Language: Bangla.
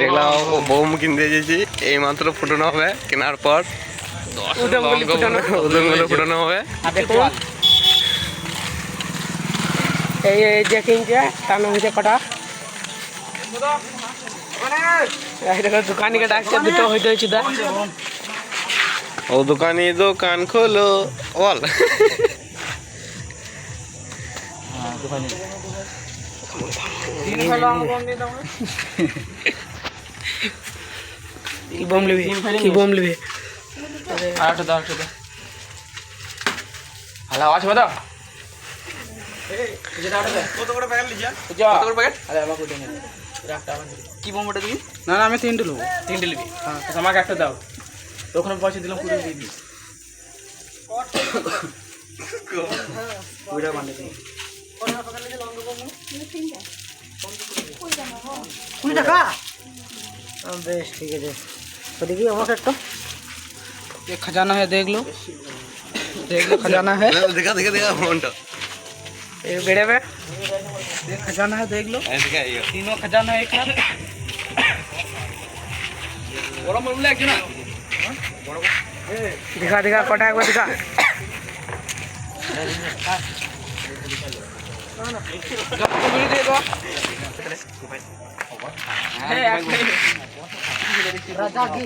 দেখলাম বোম কিনতে যেছি, এই মাত্র ফুটানো হবে, কেনার পর উদমগুলো ফুটানো হবে। এই যে কিনছে তার হচ্ছে কটা দোকানিকে ডাকছে, দুটো হইতে হয়েছে। ও দোকানি দোকান খোলো বল। কি বোম নিবি, কি বোম নিবি? আরেকটা দাও, একটা দাও। হ্যালো, আছে দাও। কি বোম ওটা দিবি? না না, আমি তিনটে নেবো। তিনটে নিবি? হ্যাঁ, আমাকে একটা দাও। তো ওখানে পয়সা দিলাম, কুড়ি দিয়ে দিস। কুড়িটা বানিয়ে দিই। 20 টাকা? বেশ, ঠিক আছে। দেখি আমাকে একটা ये खजाना है, देख लो खजाना है। দেখা ফোনটা ये बेड़े में ये खजाना है, देख लो। तीनों खजाना एक साथ। বড় মাল লাগছে না? दिखा दिखा कटा एक बार दिखा। राजा की